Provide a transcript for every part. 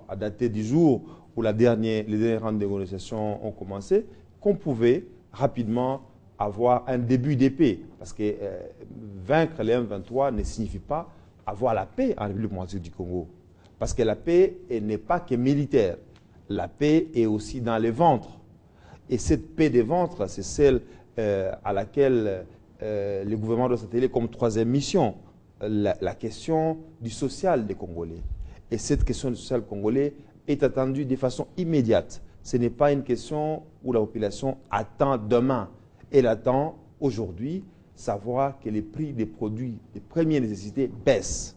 à dater du jour où les derniers rounds de négociations ont commencé, qu'on pouvait rapidement avoir un début de paix. Parce que vaincre les M23 ne signifie pas avoir la paix en République démocratique du Congo. Parce que la paix n'est pas que militaire. La paix est aussi dans les ventres. Et cette paix des ventres, c'est celle à laquelle le gouvernement doit s'atteler comme troisième mission. La question du social des Congolais. Et cette question du social congolais est attendue de façon immédiate. Ce n'est pas une question où la population attend demain. Elle attend aujourd'hui savoir que les prix des produits de première nécessité baissent,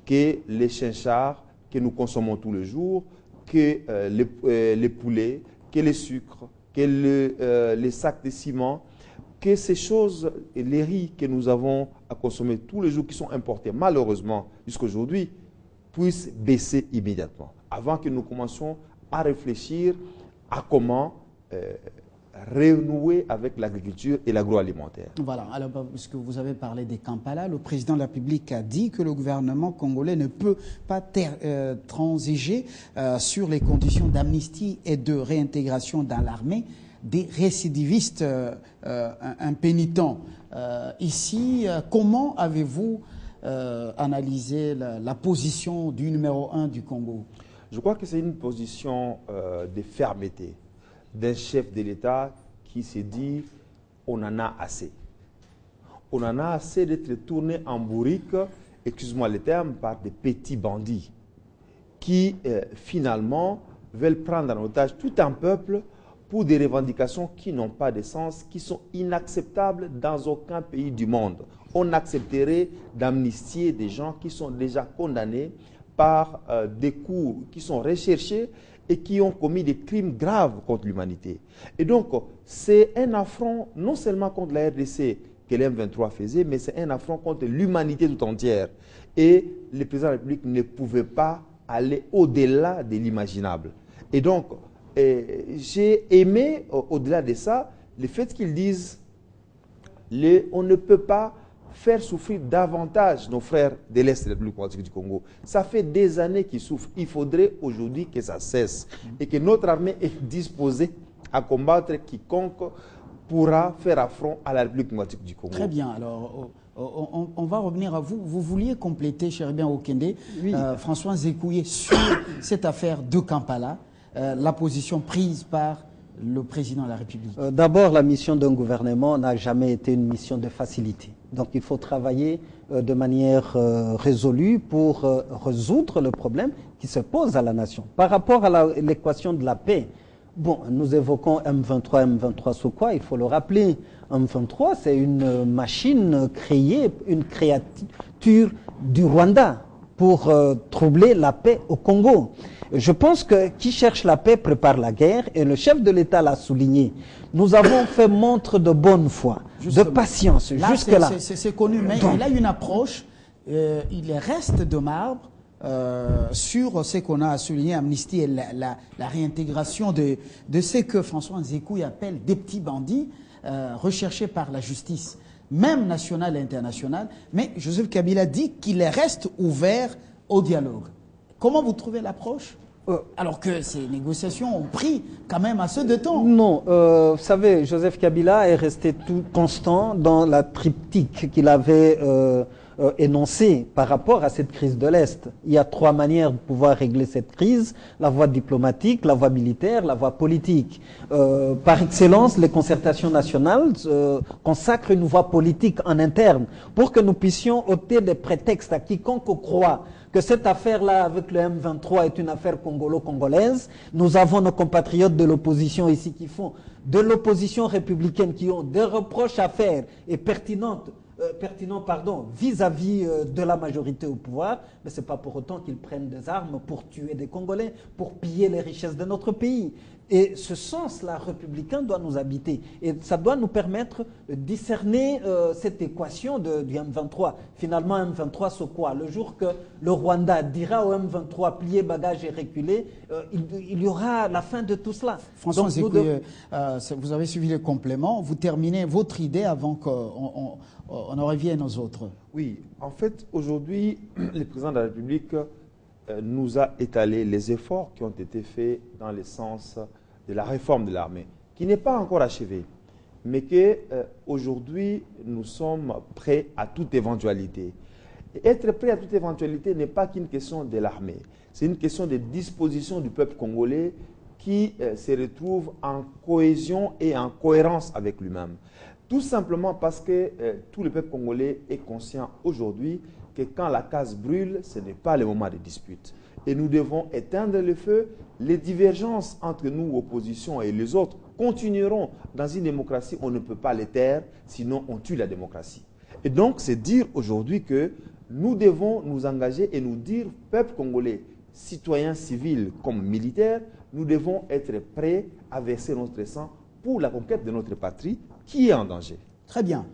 que les chinchards que nous consommons tous les jours, que les poulets, que les sucres, que les sacs de ciment, que ces choses, les riz que nous avons à consommer tous les jours qui sont importés, malheureusement, jusqu'à aujourd'hui, puissent baisser immédiatement, avant que nous commencions à réfléchir à comment renouer avec l'agriculture et l'agroalimentaire. Voilà, alors puisque vous avez parlé des Kampala, le président de la République a dit que le gouvernement congolais ne peut pas transiger sur les conditions d'amnistie et de réintégration dans l'armée des récidivistes impénitents. Ici, comment avez-vous analysé la position du numéro 1 du Congo? Je crois que c'est une position de fermeté d'un chef de l'État qui s'est dit on en a assez. On en a assez d'être tourné en bourrique, excuse-moi le terme, par des petits bandits qui finalement veulent prendre en otage tout un peuple pour des revendications qui n'ont pas de sens, qui sont inacceptables dans aucun pays du monde. On accepterait d'amnistier des gens qui sont déjà condamnés par des coups qui sont recherchés et qui ont commis des crimes graves contre l'humanité. Et donc, c'est un affront non seulement contre la RDC que l'M23 faisait, mais c'est un affront contre l'humanité tout entière. Et le président de la République ne pouvait pas aller au-delà de l'imaginable. Et donc, j'ai aimé, au-delà de ça, le fait qu'ils disent on ne peut pas faire souffrir davantage nos frères de l'Est de la République démocratique du Congo. Ça fait des années qu'ils souffrent. Il faudrait aujourd'hui que ça cesse et que notre armée est disposée à combattre quiconque pourra faire affront à la République démocratique du Congo. Très bien. Alors, on va revenir à vous. Vous vouliez compléter, Cherubin Okende, oui. François Nzékouye, sur cette affaire de Kampala, la position prise par le président de la République. D'abord, la mission d'un gouvernement n'a jamais été une mission de facilité. Donc il faut travailler de manière résolue pour résoudre le problème qui se pose à la nation. Par rapport à l'équation de la paix, bon, nous évoquons M23 sous quoi? Il faut le rappeler. M23, c'est une machine créée, une créature du Rwanda pour troubler la paix au Congo. Je pense que qui cherche la paix prépare la guerre, et le chef de l'État l'a souligné. Nous avons fait montre de bonne foi, de patience, jusque-là. C'est connu, mais il a une approche, il reste de marbre sur ce qu'on a souligné, amnistie et la réintégration de ce que François Nzékouye appelle des petits bandits recherchés par la justice, même nationale et internationale. Mais Joseph Kabila dit qu'il reste ouvert au dialogue. Comment vous trouvez l'approche alors que ces négociations ont pris quand même assez de temps? Non, vous savez, Joseph Kabila est resté tout constant dans la triptyque qu'il avait énoncée par rapport à cette crise de l'Est. Il y a trois manières de pouvoir régler cette crise: la voie diplomatique, la voie militaire, la voie politique. Par excellence, les concertations nationales consacrent une voie politique en interne pour que nous puissions ôter des prétextes à quiconque croit que cette affaire-là avec le M23 est une affaire congolo-congolaise. Nous avons nos compatriotes de l'opposition ici qui font de l'opposition républicaine, qui ont des reproches à faire et pertinents vis-à-vis de la majorité au pouvoir, mais ce n'est pas pour autant qu'ils prennent des armes pour tuer des Congolais, pour piller les richesses de notre pays. Et ce sens-là républicain doit nous habiter. Et ça doit nous permettre de discerner cette équation du M23. Finalement, M23, c'est quoi? Le jour que le Rwanda dira au M23 plier bagages et reculer, il y aura la fin de tout cela. François Nzékouye, vous avez suivi le complément. Vous terminez votre idée avant qu'on en revienne aux autres. Oui, en fait, aujourd'hui, le président de la République nous a étalé les efforts qui ont été faits dans le sens de la réforme de l'armée, qui n'est pas encore achevée, mais qu'aujourd'hui, nous sommes prêts à toute éventualité. Et être prêt à toute éventualité n'est pas qu'une question de l'armée, c'est une question de disposition du peuple congolais qui se retrouve en cohésion et en cohérence avec lui-même. Tout simplement parce que tout le peuple congolais est conscient aujourd'hui que quand la case brûle, ce n'est pas le moment de dispute. Et nous devons éteindre le feu. Les divergences entre nous, opposition et les autres, continueront. Dans une démocratie, on ne peut pas les taire, sinon on tue la démocratie. Et donc, c'est dire aujourd'hui que nous devons nous engager et nous dire, peuple congolais, citoyens civils comme militaires, nous devons être prêts à verser notre sang pour la conquête de notre patrie qui est en danger. Très bien.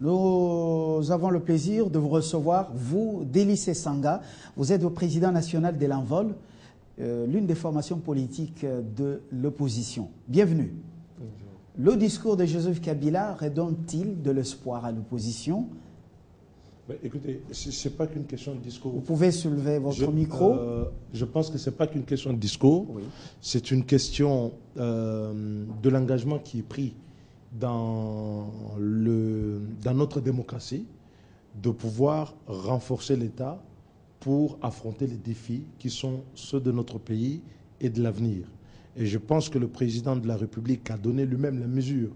Nous avons le plaisir de vous recevoir, vous, Délice Sanga. Vous êtes le président national de l'Envol, l'une des formations politiques de l'opposition. Bienvenue. Bonjour. Le discours de Joseph Kabila redonne-t-il de l'espoir à l'opposition? Écoutez, ce n'est pas qu'une question de discours. Vous pouvez soulever votre micro. Je pense que ce n'est pas qu'une question de discours. Oui. C'est une question de l'engagement qui est pris dans notre démocratie, de pouvoir renforcer l'État pour affronter les défis qui sont ceux de notre pays et de l'avenir. Et je pense que le président de la République a donné lui-même la mesure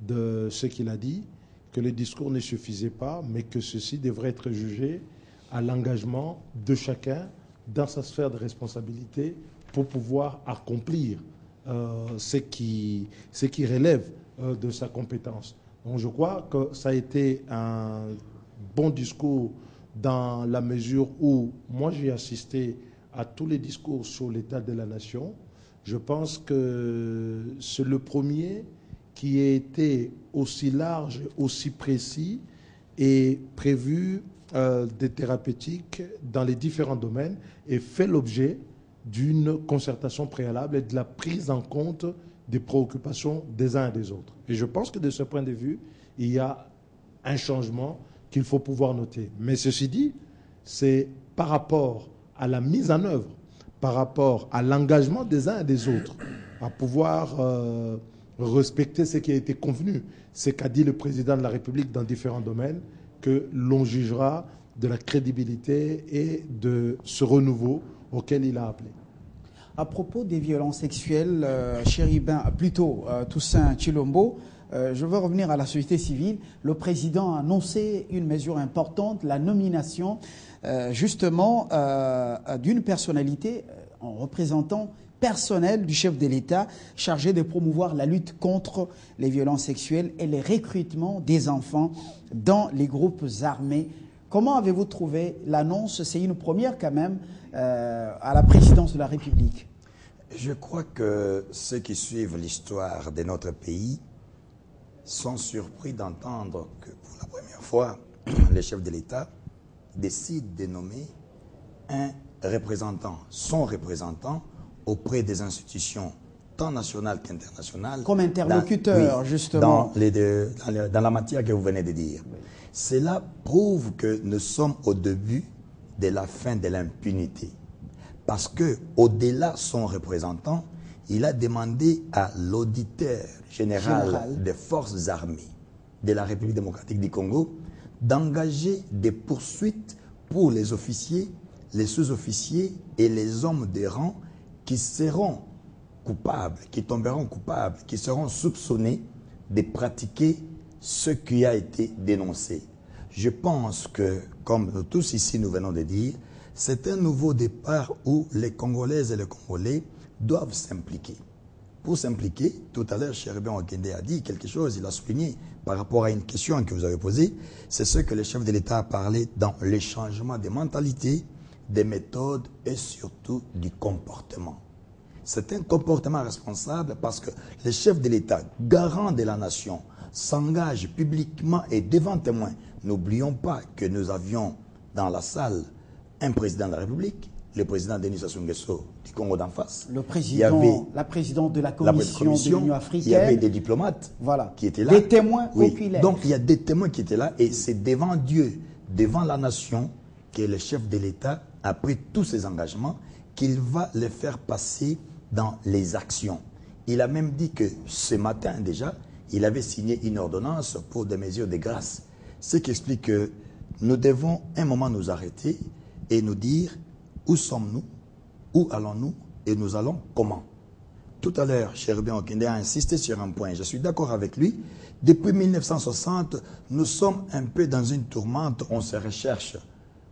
de ce qu'il a dit, que les discours ne suffisaient pas, mais que ceci devrait être jugé à l'engagement de chacun dans sa sphère de responsabilité pour pouvoir accomplir ce qui relève de sa compétence. Donc je crois que ça a été un bon discours dans la mesure où moi j'ai assisté à tous les discours sur l'état de la nation. Je pense que c'est le premier qui a été aussi large, aussi précis et prévu des thérapeutiques dans les différents domaines et fait l'objet d'une concertation préalable et de la prise en compte des préoccupations des uns et des autres. Et je pense que de ce point de vue, il y a un changement qu'il faut pouvoir noter. Mais ceci dit, c'est par rapport à la mise en œuvre, par rapport à l'engagement des uns et des autres, à pouvoir respecter ce qui a été convenu, ce qu'a dit le président de la République dans différents domaines, que l'on jugera de la crédibilité et de ce renouveau auquel il a appelé. À propos des violences sexuelles, Chéribin, plutôt Toussaint Tshilombo, je veux revenir à la société civile. Le président a annoncé une mesure importante, la nomination justement d'une personnalité en représentant personnel du chef de l'État chargé de promouvoir la lutte contre les violences sexuelles et les recrutements des enfants dans les groupes armés. Comment avez-vous trouvé l'annonce? C'est une première quand même à la présidence de la République. Je crois que ceux qui suivent l'histoire de notre pays sont surpris d'entendre que pour la première fois, le chef de l'État décide de nommer un représentant, son représentant, auprès des institutions tant nationales qu'internationales. Comme interlocuteur, justement. Dans la matière que vous venez de dire. Oui. Cela prouve que nous sommes au début de la fin de l'impunité. Parce qu'au-delà de son représentant, il a demandé à l'auditeur général des forces armées de la République démocratique du Congo d'engager des poursuites pour les officiers, les sous-officiers et les hommes de rang qui seront coupables, qui tomberont coupables, qui seront soupçonnés de pratiquer ce qui a été dénoncé. Je pense que, comme nous tous ici nous venons de dire, c'est un nouveau départ où les Congolaises et les Congolais doivent s'impliquer. Pour s'impliquer, tout à l'heure, Chéribin Okende a dit quelque chose, il a souligné par rapport à une question que vous avez posée, c'est ce que le chef de l'État a parlé dans le changement des mentalités, des méthodes et surtout du comportement. C'est un comportement responsable parce que le chef de l'État, garant de la nation, s'engage publiquement et devant témoins. N'oublions pas que nous avions dans la salle un président de la République, le président Denis Sassou Nguesso du Congo d'en face. Le président, la présidente de la Commission de l'Union africaine. Il y avait des diplomates qui étaient là. Des témoins populaires. Donc il y a des témoins qui étaient là et c'est devant Dieu, devant la nation que le chef de l'État a pris tous ses engagements, qu'il va les faire passer dans les actions. Il a même dit que ce matin déjà, il avait signé une ordonnance pour des mesures de grâce. Ce qui explique que nous devons un moment nous arrêter et nous dire où sommes-nous, où allons-nous et nous allons comment. Tout à l'heure, Cherubin Okende a insisté sur un point. Je suis d'accord avec lui. Depuis 1960, nous sommes un peu dans une tourmente. On se recherche.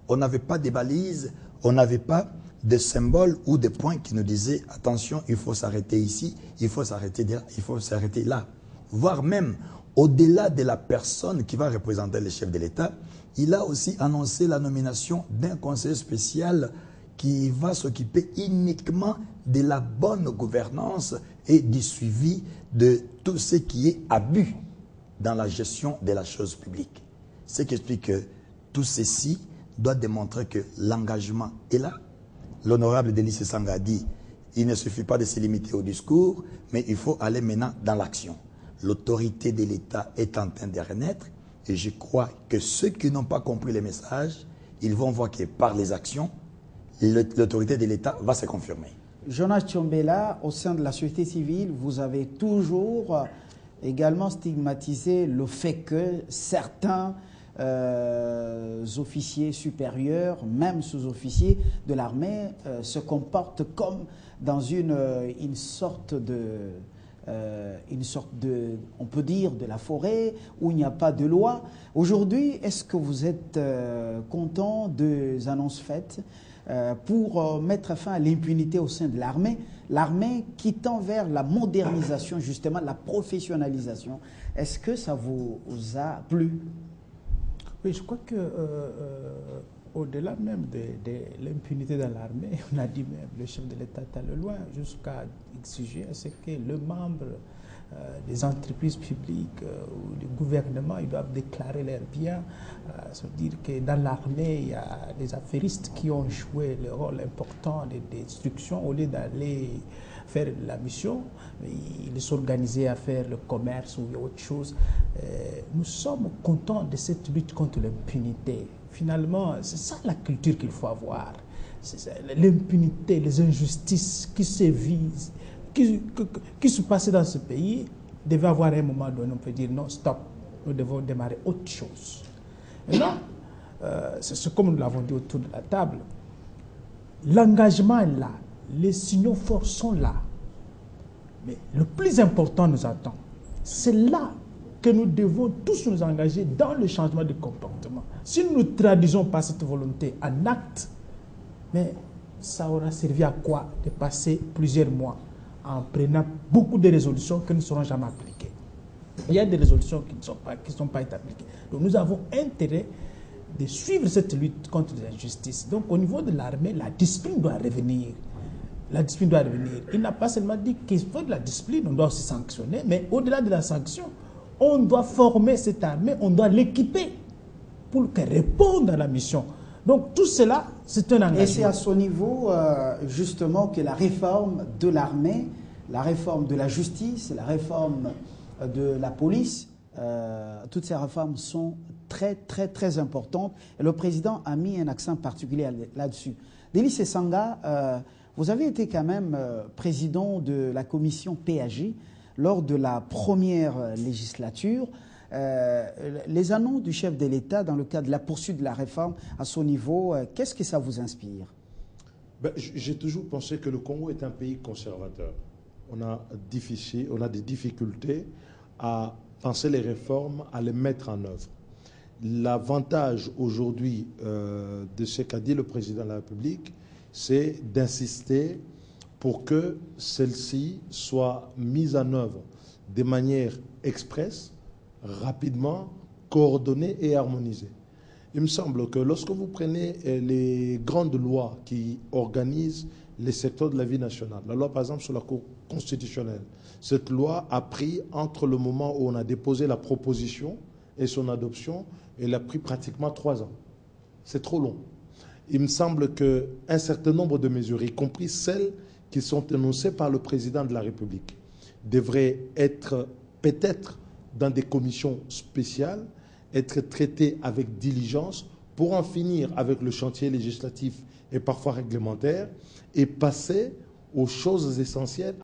On n'avait pas de balises, on n'avait pas de symboles ou de points qui nous disaient attention, il faut s'arrêter ici, il faut s'arrêter là, il faut s'arrêter là. Voire même, au-delà de la personne qui va représenter le chef de l'État, il a aussi annoncé la nomination d'un conseiller spécial qui va s'occuper uniquement de la bonne gouvernance et du suivi de tout ce qui est abus dans la gestion de la chose publique. Ce qui explique que tout ceci doit démontrer que l'engagement est là. L'honorable Denis Sesanga a dit, il ne suffit pas de se limiter au discours, mais il faut aller maintenant dans l'action. L'autorité de l'État est en train de renaître et je crois que ceux qui n'ont pas compris les messages, ils vont voir que par les actions, l'autorité de l'État va se confirmer. Jonas Tchombela, au sein de la société civile, vous avez toujours également stigmatisé le fait que certains officiers supérieurs, même sous-officiers de l'armée, se comportent comme dans une sorte de, on peut dire, de la forêt où il n'y a pas de loi. Aujourd'hui, est-ce que vous êtes content des annonces faites pour mettre fin à l'impunité au sein de l'armée, l'armée qui tend vers la modernisation, justement, la professionnalisation? Est-ce que ça vous a plu? Oui, je crois que au-delà même de l'impunité dans l'armée, on a dit même le chef de l'État est allé loin jusqu'à exiger à ce que le membre des entreprises publiques ou du gouvernement, ils doivent déclarer leurs biens. Ça veut dire que dans l'armée, il y a des affairistes qui ont joué le rôle important de destruction au lieu d'aller faire la mission. Ils s'organisaient à faire le commerce ou autre chose. Nous sommes contents de cette lutte contre l'impunité. Finalement, c'est ça la culture qu'il faut avoir. L'impunité, les injustices qui se visent, qui se passaient dans ce pays, devaient avoir un moment donné, on peut dire non, stop, nous devons démarrer autre chose. Et là, c'est comme nous l'avons dit autour de la table, l'engagement est là, les signaux forts sont là. Mais le plus important nous attend. C'est là que nous devons tous nous engager dans le changement de comportement. Si nous ne traduisons pas cette volonté en acte, mais ça aura servi à quoi de passer plusieurs mois en prenant beaucoup de résolutions qui ne seront jamais appliquées. Il y a des résolutions qui ne sont pas appliquées. Donc nous avons intérêt de suivre cette lutte contre l'injustice. Donc au niveau de l'armée, la discipline doit revenir. La discipline doit revenir. Il n'a pas seulement dit qu'il faut de la discipline, on doit aussi sanctionner, mais au-delà de la sanction, on doit former cette armée, on doit l'équiper pour qu'elle réponde à la mission. Donc tout cela, c'est un engagement. Et c'est à ce niveau, justement, que la réforme de l'armée, la réforme de la justice, la réforme de la police, toutes ces réformes sont très, très, très importantes. Et le président a mis un accent particulier là-dessus. Denis Sesanga, vous avez été quand même président de la commission PAG lors de la première législature. Les annonces du chef de l'État dans le cadre de la poursuite de la réforme à son niveau, qu'est-ce que ça vous inspire? J'ai toujours pensé que le Congo est un pays conservateur. On a des difficultés à penser les réformes, à les mettre en œuvre. L'avantage aujourd'hui de ce qu'a dit le président de la République, c'est d'insister pour que celle-ci soit mise en œuvre de manière expresse, rapidement, coordonnée et harmonisée. Il me semble que lorsque vous prenez les grandes lois qui organisent les secteurs de la vie nationale, la loi par exemple sur la Cour constitutionnelle, cette loi a pris entre le moment où on a déposé la proposition et son adoption, elle a pris pratiquement 3 ans. C'est trop long. Il me semble qu'un certain nombre de mesures, y compris celles qui sont énoncées par le président de la République, devraient être peut-être dans des commissions spéciales, être traitées avec diligence pour en finir avec le chantier législatif et parfois réglementaire et passer aux choses essentielles.